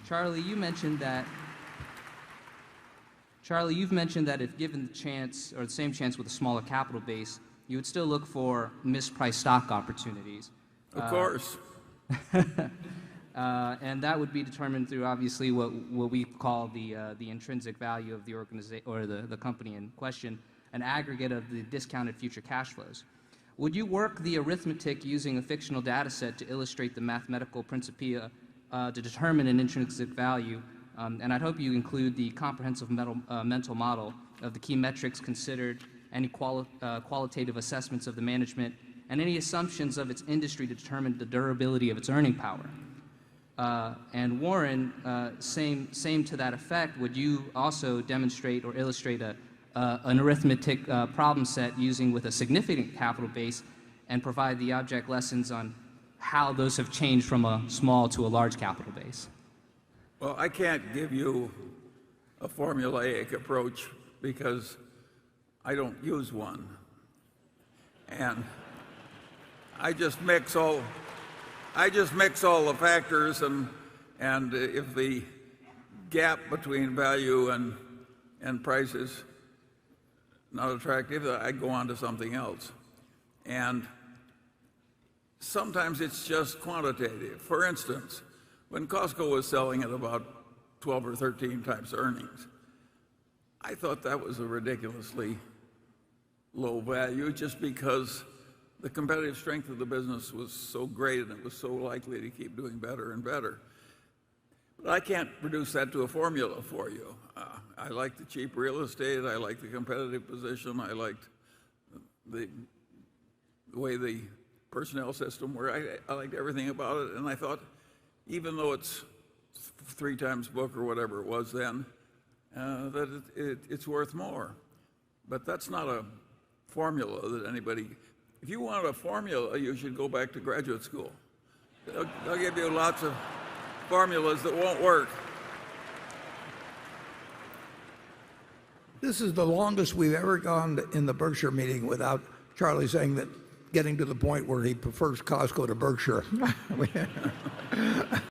Charlie, you've mentioned that if given the chance, or the same chance with a smaller capital base, you would still look for mispriced stock opportunities. Of course. And that would be determined through, obviously, what we call the intrinsic value of the organization or the company in question, an aggregate of the discounted future cash flows. Would you work the arithmetic using a fictional data set to illustrate the mathematical principia to determine an intrinsic value? And I'd hope you include the comprehensive mental model of the key metrics considered, any qualitative assessments of the management, and any assumptions of its industry to determine the durability of its earning power. And Warren, same to that effect, would you also demonstrate or illustrate an arithmetic problem set using with a significant capital base and provide the object lessons on how those have changed from a small to a large capital base? Well, I can't give you a formulaic approach because I don't use one. And I just mix all the factors, and if the gap between value and price is not attractive, I go on to something else. And sometimes it's just quantitative. For instance, when Costco was selling at about 12 or 13 times earnings, I thought that was a ridiculously low value just because the competitive strength of the business was so great and it was so likely to keep doing better and better. But I can't reduce that to a formula for you. I like the cheap real estate. I like the competitive position. I liked the way the personnel system worked. I liked everything about it. And I thought, even though it's 3 times book or whatever it was then, that it's worth more. But that's not a formula that anybody... If you want a formula, you should go back to graduate school. They'll give you lots of formulas that won't work. This is the longest we've ever gone in the Berkshire meeting without Charlie saying that, getting to the point where he prefers Costco to Berkshire.